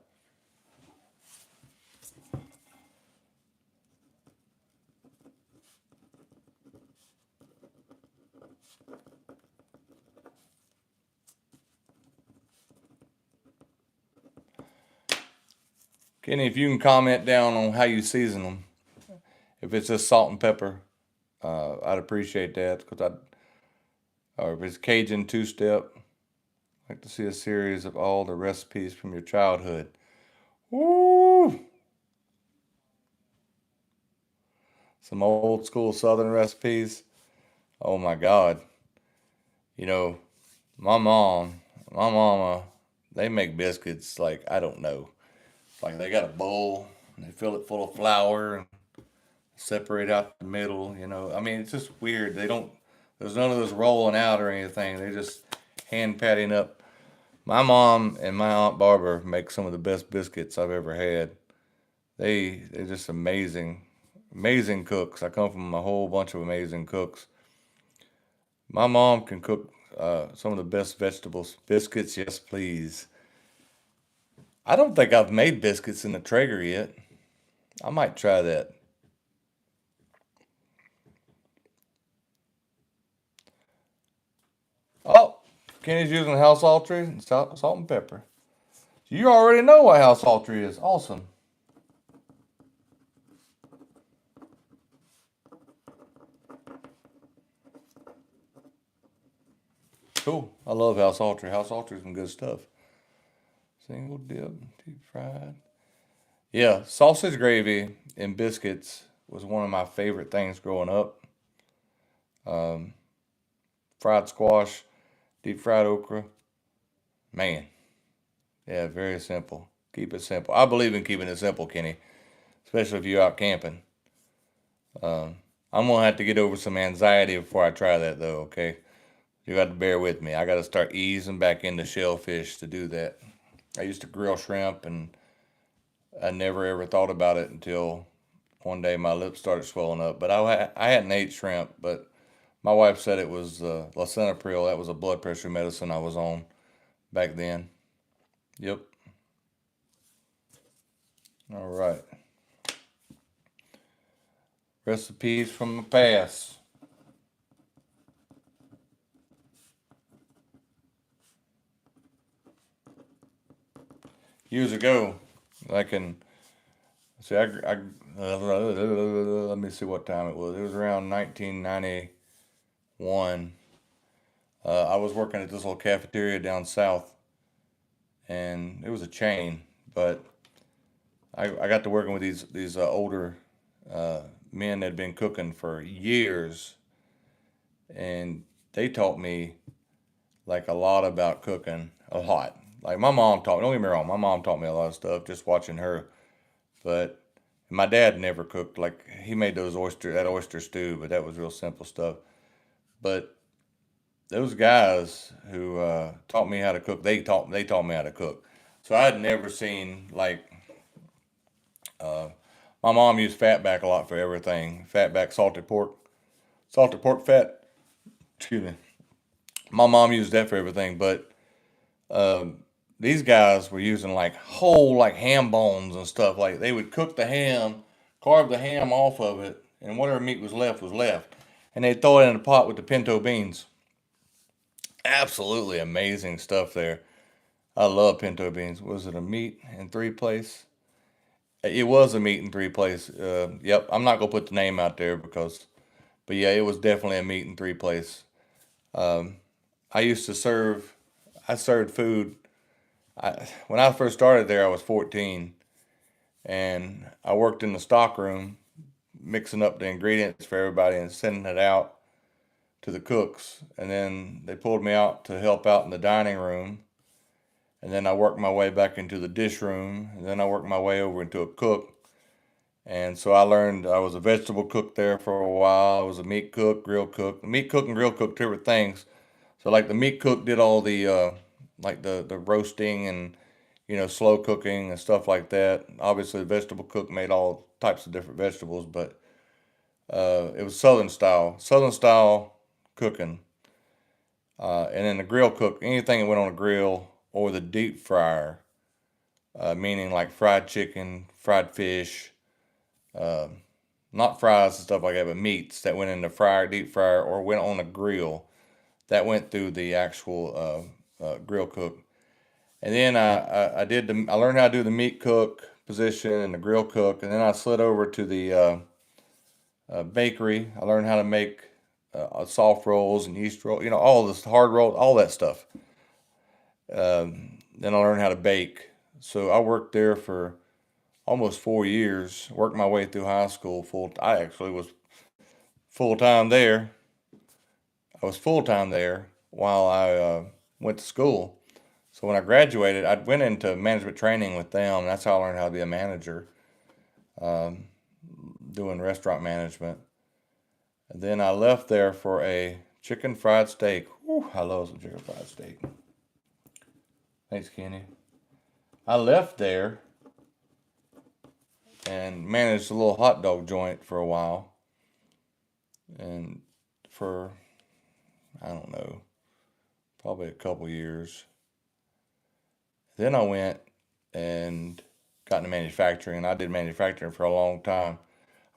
Kenny, if you can comment down on how you season them, if it's just salt and pepper, I'd appreciate that because or if it's Cajun two-step, I'd like to see a series of all the recipes from your childhood. Woo! some old school Southern recipes. Oh my God. You know, my my mama, they make biscuits like, I don't know. Like they got a bowl, and they fill it full of flour and separate out the middle, you know. I mean, it's just weird. There's none of this rolling out or anything. They just hand patting up. My mom and my Aunt Barbara make some of the best biscuits I've ever had. They're just amazing, amazing cooks. I come from a whole bunch of amazing cooks. My mom can cook some of the best vegetables. Biscuits, yes, please. I don't think I've made biscuits in the Traeger yet. I might try that. Oh, Kenny's using house saltry and salt and pepper. You already know what house saltry is. Awesome. Cool. I love house saltry. House saltry is some good stuff. Single dip, deep fried. Yeah, sausage gravy and biscuits was one of my favorite things growing up. Um, Fried squash, deep fried okra. Man, yeah, very simple. Keep it simple. I believe in keeping it simple, Kenny, especially if you're out camping. Um, I'm gonna have to get over some anxiety before I try that, though. Okay, you got to bear with me. I got to start easing back into shellfish to do that. I used to grill shrimp, and I never ever thought about it until one day my lips started swelling up. But I hadn't ate shrimp, but my wife said it was lisinopril. That was a blood pressure medicine I was on back then. Yep. All right. Recipes from the past. Years ago, I can see. Let me see what time it was. It was around 1991. I was working at this little cafeteria down south, and it was a chain. But I got to working with these older uh, men that had been cooking for years, and they taught me like a lot about cooking. A lot. Like my mom taught. Don't get me wrong. My mom taught me a lot of stuff just watching her. But my dad never cooked. Like he made that oyster stew, but that was real simple stuff. But those guys who taught me how to cook, they taught me how to cook. So I had never seen like uh, my mom used fatback a lot for everything. Fatback salted pork fat. Excuse me. My mom used that for everything, but these guys were using like whole like ham bones and stuff. Like they would cook the ham, carve the ham off of it, and whatever meat was left, and they'd throw it in a pot with the pinto beans. Absolutely amazing stuff there. I love pinto beans. Was it a meat in three place? It was a meat in three place. Yep, I'm not gonna put the name out there but yeah, it was definitely a meat in three place. Um, I used to serve. I served food. When I first started there, I was 14, and I worked in the stock room, mixing up the ingredients for everybody and sending it out to the cooks. And then they pulled me out to help out in the dining room. And then I worked my way back into the dish room. And then I worked my way over into a cook. And so I learned I was a vegetable cook there for a while. I was a meat cook, grill cook. Meat cook and grill cook, two different things. So like the meat cook did all the like the roasting and slow cooking and stuff like that. Obviously, the vegetable cook made all types of different vegetables, but it was Southern style cooking. And then the grill cook, anything that went on a grill or the deep fryer, meaning like fried chicken, fried fish, uh, not fries and stuff like that, but meats that went in the fryer, deep fryer, or went on a grill that went through the actual grill cook. And then I learned how to do the meat cook position and the grill cook, and then I slid over to the bakery. I learned how to make soft rolls and yeast roll, all this hard roll, all that stuff. Then I learned how to bake. So I worked there for almost 4 years. Worked my way through high school I actually was full time there. I was full time there while I went to school. So when I graduated, I went into management training with them. That's how I learned how to be a manager, um, doing restaurant management. And then I left there for a chicken fried steak. Whew, I love some chicken fried steak. Thanks, Kenny. I left there and managed a little hot dog joint for a while. And for, I don't know, probably a couple years. Then I went and got into manufacturing, and I did manufacturing for a long time.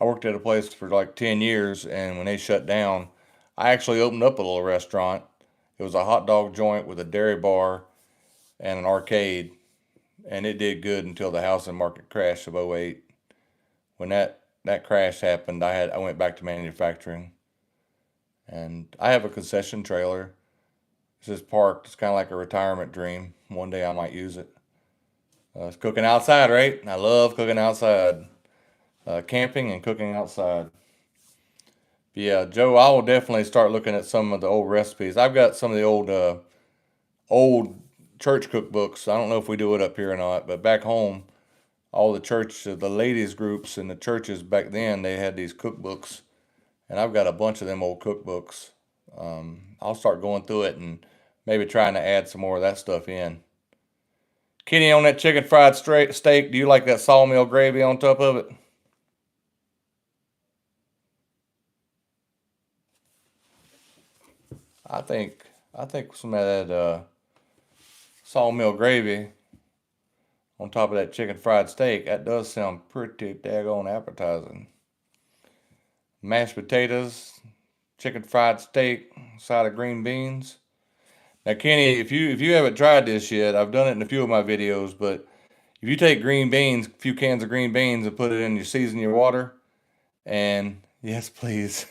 I worked at a place for like 10 years, and when they shut down, I actually opened up a little restaurant. It was a hot dog joint with a dairy bar and an arcade, and it did good until the housing market crash of '08. When that crash happened, I went back to manufacturing, and I have a concession trailer. It's just parked. It's kind of like a retirement dream. One day I might use it. It's cooking outside, right? I love cooking outside. Camping and cooking outside. But yeah, Joe, I will definitely start looking at some of the old recipes. I've got some of the old church cookbooks. I don't know if we do it up here or not, but back home, all the ladies groups in the churches back then, they had these cookbooks, and I've got a bunch of them old cookbooks. I'll start going through it and maybe trying to add some more of that stuff in. Kenny, on that chicken fried steak, do you like that sawmill gravy on top of it? I think I think some of that sawmill gravy on top of that chicken fried steak, that does sound pretty daggone appetizing. Mashed potatoes, chicken fried steak, side of green beans. Now, Kenny, if you haven't tried this yet, I've done it in a few of my videos, but if you take green beans, a few cans of green beans, and put it in your season your water, and yes, please,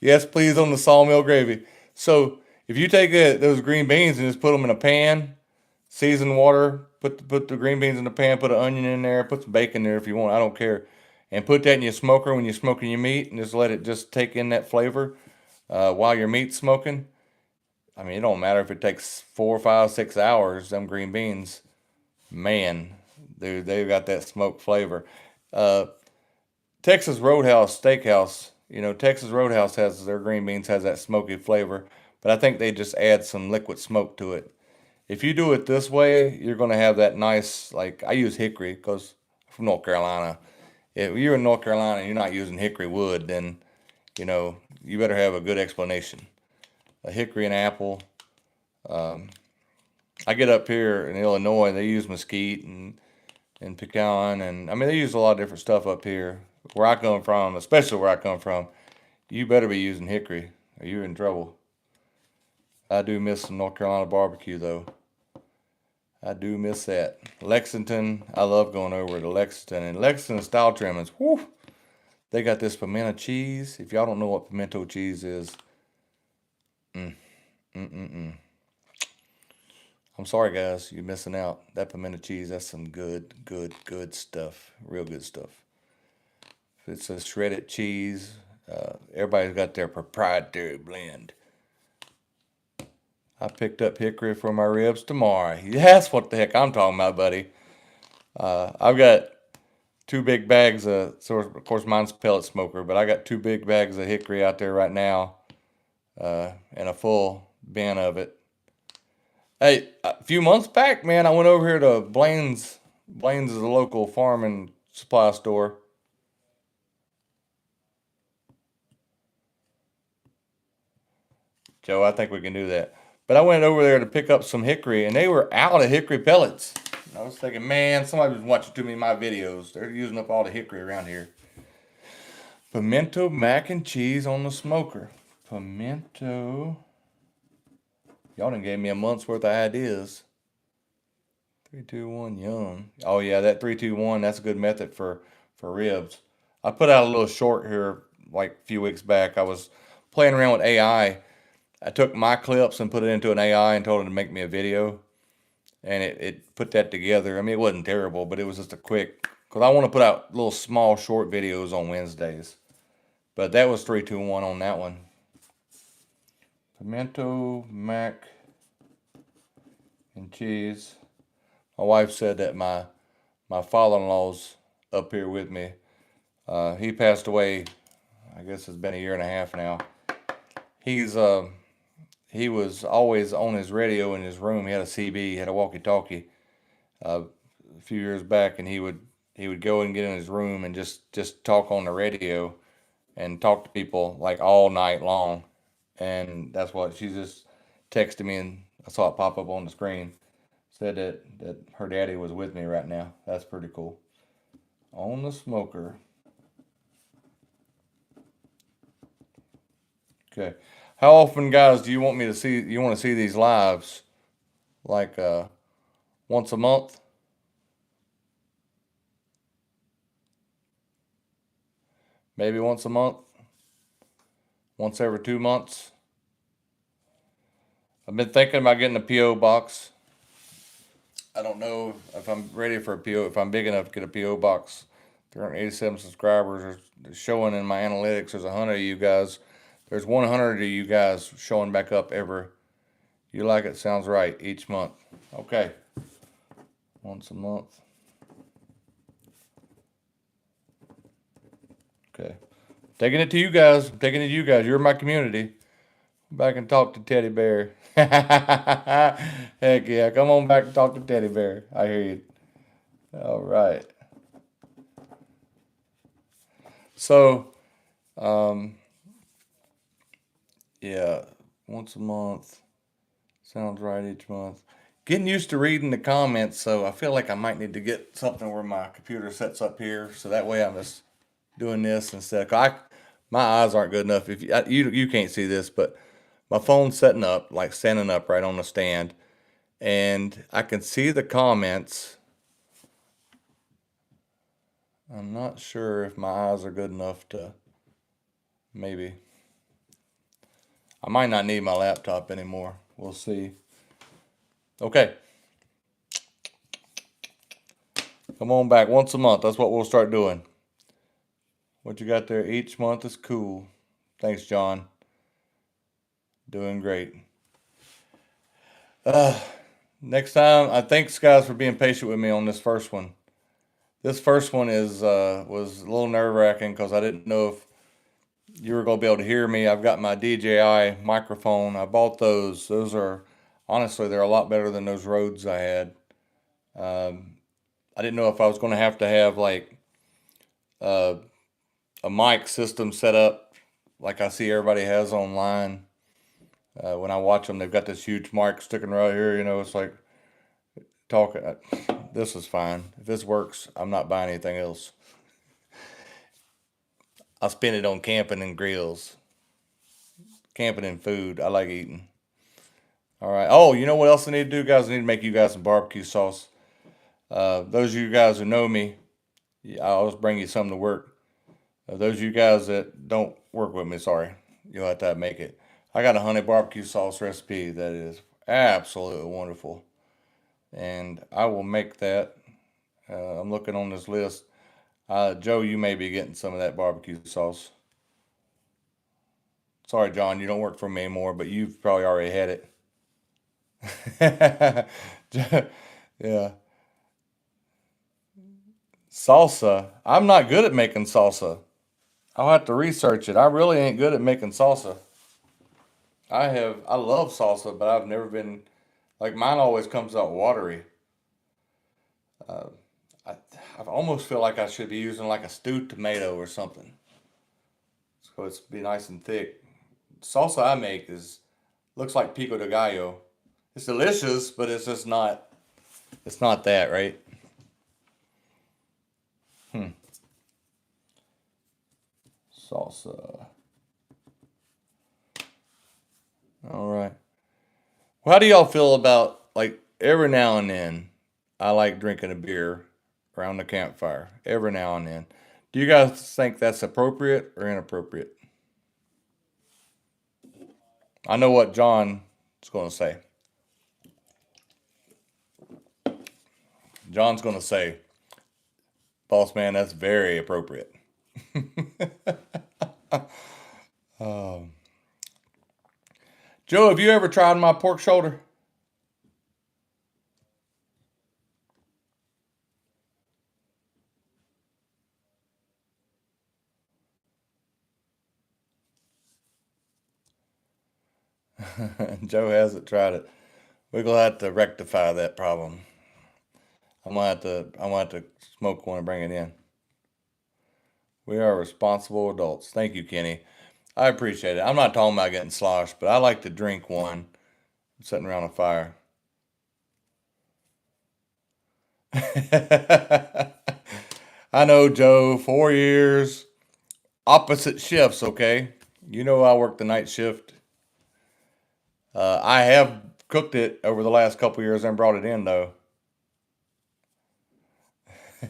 yes, please on the sawmill gravy. So if you take those green beans and just put them in a pan, season water, put the green beans in the pan, put an onion in there, put some bacon there if you want. I don't care, and put that in your smoker when you're smoking your meat, and just let it just take in that flavor while your meat's smoking. I mean, it don't matter if it takes 4, 5, 6 hours. Them green beans, man, dude, they've got that smoked flavor. Uh, Texas Roadhouse Steakhouse, Texas Roadhouse has their green beans has that smoky flavor, but I think they just add some liquid smoke to it. If you do it this way, you're gonna have that nice, like I use hickory because I'm from North Carolina. If you're in North Carolina and you're not using hickory wood, then you better have a good explanation. A hickory and apple. Um, I get up here in Illinois, they use mesquite and pecan, and I mean they use a lot of different stuff up here. Where I come from, especially where I come from, you better be using hickory or you're in trouble. I do miss some North Carolina barbecue though. I do miss that. Lexington, I love going over to Lexington. And Lexington style trimmings, whoo, they got this pimento cheese. If y'all don't know what pimento cheese is, mm, mm, mm, mm. I'm sorry, guys, you're missing out. That pimento cheese, that's some good, good, good stuff. Real good stuff. It's a shredded cheese. Everybody's got their proprietary blend. I picked up hickory for my ribs tomorrow. That's what the heck I'm talking about, buddy. I've got two big bags so of course mine's pellet smoker, but I got two big bags of hickory out there right now, and a full bin of it. Hey, a few months back, man, I went over here to Blaine's. Blaine's is a local farm and supply store. Joe, I think we can do that. But I went over there to pick up some hickory, and they were out of hickory pellets. I was thinking, man, somebody was watching too many of my videos. They're using up all the hickory around here. Pimento mac and cheese on the smoker. Pimento. Y'all done gave me a month's worth of ideas. 3, 2, 1, yum. Oh yeah, that 3, 2, 1. That's a good method for ribs. I put out a little short here like a few weeks back. I was playing around with AI. I took my clips and put it into an AI and told it to make me a video. and it put that together. I mean, it wasn't terrible, but it was just a quick, because I want to put out little small short videos on Wednesdays. But that was 3-2-1 on that one. Pimento, mac, and cheese. My wife said that my father-in-law's up here with me. He passed away, I guess it's been a year and a half now. He was always on his radio in his room. He had a CB, he had a walkie-talkie a few years back, and he would go and get in his room and just talk on the radio and talk to people like all night long. And that's what she just texted me, and I saw it pop up on the screen. Said that her daddy was with me right now. That's pretty cool. On the smoker. Okay. How often, guys, do you want me to see? You want to see these lives? Like once a month? Maybe once a month? Once every 2 months? I've been thinking about getting a PO box. I don't know if I'm ready for a PO. If I'm big enough to get a PO box. 387 subscribers are showing in my analytics. There's 100 of you guys. There's 100 of you guys showing back up every. You like it? Sounds right. Each month. Okay. Once a month. Okay. Taking it to you guys. I'm taking it to you guys. You're my community. Back and talk to Teddy Bear. Heck yeah. Come on back and talk to Teddy Bear. I hear you. All right. So, yeah, once a month. Sounds right each month. Getting used to reading the comments, so I feel like I might need to get something where my computer sets up here, so that way I'm just doing this instead. My eyes aren't good enough. If you can't see this, but my phone's setting up, like standing up right on the stand, and I can see the comments. I'm not sure if my eyes are good enough to maybe. I might not need my laptop anymore. We'll see. Okay. Come on back once a month. That's what we'll start doing. What you got there each month is cool. Thanks, John. Doing great. Next time, thanks guys for being patient with me on this first one. This first one was a little nerve-wracking because I didn't know if you were going to be able to hear me. I've got my DJI microphone. I bought those. Those are, honestly, they're a lot better than those Rhodes I had. I didn't know if I was going to have like a mic system set up like I see everybody has online. When I watch them, they've got this huge mic sticking right here. It's like talking. This is fine. If this works, I'm not buying anything else. I'll spend it on camping and grills, camping and food. I like eating. All right. Oh, you know what else I need to do, guys? I need to make you guys some barbecue sauce. Those of you guys who know me, I always bring you something to work. Those of you guys that don't work with me, sorry, you'll have to make it. I got a honey barbecue sauce recipe that is absolutely wonderful, and I will make that. I'm looking on this list. Joe, you may be getting some of that barbecue sauce. Sorry, John, you don't work for me anymore, but you've probably already had it. Yeah. Salsa. I'm not good at making salsa. I'll have to research it. I really ain't good at making salsa. I love salsa, but I've never been, like mine always comes out watery. Uh, I, I almost feel like I should be using like a stewed tomato or something. So it's be nice and thick. Salsa I make is looks like pico de gallo. It's delicious, but it's just not. It's not that, right? Hmm. Salsa. All right. Well, how do y'all feel about like every now and then? I like drinking a beer around the campfire every now and then. Do you guys think that's appropriate or inappropriate? I know what John is going to say. John's going to say, boss man, that's very appropriate. Um, Joe, have you ever tried my pork shoulder? Joe hasn't tried it. We're gonna have to rectify that problem. I'm gonna have to smoke one and bring it in. We are responsible adults. Thank you, Kenny. I appreciate it. I'm not talking about getting sloshed, but I like to drink one sitting around a fire. I know, Joe. 4 years, opposite shifts. Okay, you know I work the night shift. I have cooked it over the last couple years and brought it in though.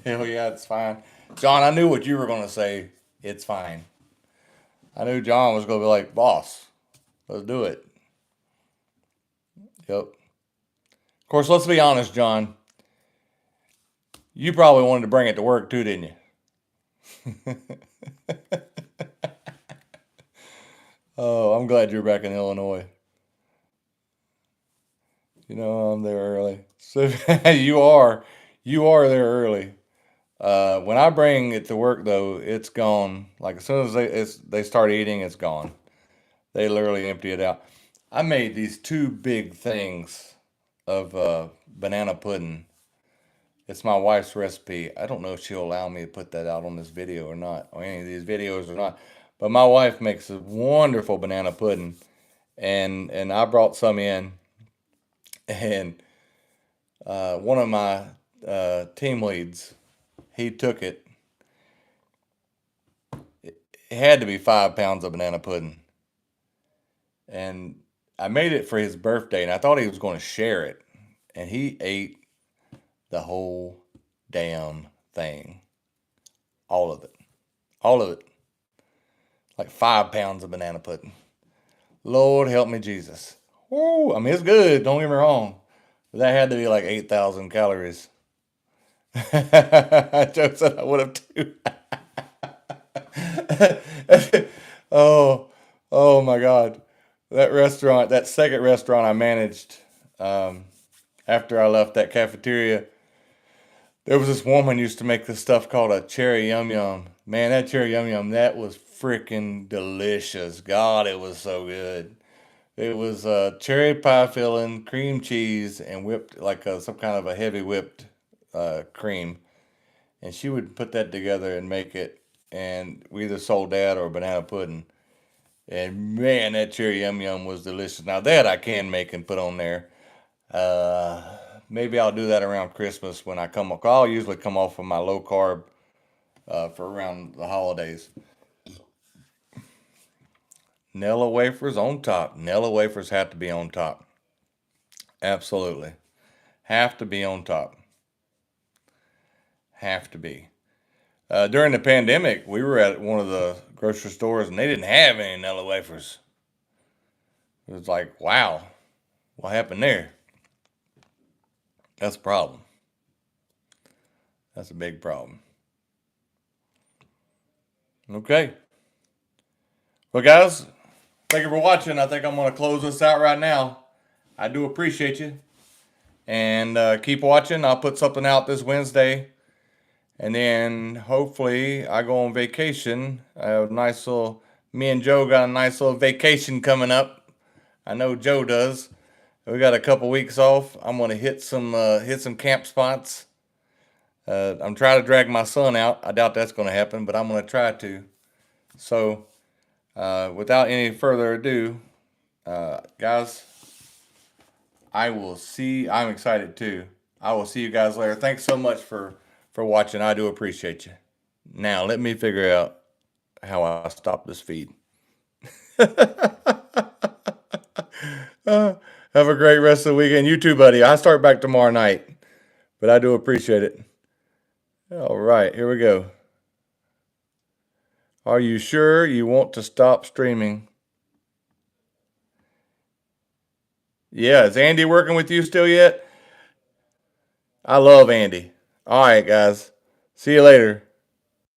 Hell yeah, it's fine. John, I knew what you were gonna say. It's fine. I knew John was gonna be like, boss, let's do it. Yep. Of course, let's be honest, John. You probably wanted to bring it to work too, didn't you? Oh, I'm glad you're back in Illinois. You know I'm there early. So you are there early. When I bring it to work though, it's gone. Like as soon as they start eating, it's gone. They literally empty it out. I made these two big things of banana pudding. It's my wife's recipe. I don't know if she'll allow me to put that out on this video or not, or any of these videos or not. But my wife makes a wonderful banana pudding, and I brought some in, and one of my team leads, he took it. It had to be 5 pounds of banana pudding, and I made it for his birthday, and I thought he was going to share it, and he ate the whole damn thing, all of it, all of it, like 5 pounds of banana pudding. Lord help me, Jesus. Woo! I mean, it's good. Don't get me wrong, but that had to be like 8,000 calories. Joe said I would have too. Oh, oh my God. That restaurant, that second restaurant I managed um, after I left that cafeteria, there was this woman used to make this stuff called a cherry yum yum. Man, that cherry yum yum, that was freaking delicious. God, it was so good. It was cherry pie filling, cream cheese, and whipped like some kind of a heavy whipped cream. And she would put that together and make it, and we either sold that or banana pudding. And man, that cherry yum yum was delicious. Now that I can make and put on there. Uh, Maybe I'll do that around Christmas when I come. I'll usually come off of my low carb for around the holidays. Nella wafers on top. Nella wafers have to be on top. Absolutely, have to be on top. Have to be. During the pandemic, we were at one of the grocery stores and they didn't have any Nella wafers. It was like, wow, what happened there? That's a problem. That's a big problem. Okay. Well, guys, thank you for watching. I think I'm going to close this out right now. I do appreciate you. And keep watching. I'll put something out this Wednesday. And then hopefully I go on vacation. I have a nice little, me and Joe got a nice little vacation coming up. I know Joe does. We got a couple weeks off. I'm gonna hit some camp spots. I'm trying to drag my son out. I doubt that's gonna happen, but I'm gonna try to. So, without any further ado, guys, I will see. I'm excited too. I will see you guys later. Thanks so much for watching. I do appreciate you. Now let me figure out how I stop this feed. Have a great rest of the weekend. You too, buddy. I start back tomorrow night, but I do appreciate it. All right, here we go. Are you sure you want to stop streaming? Yeah, is Andy working with you still yet? I love Andy. All right, guys. See you later.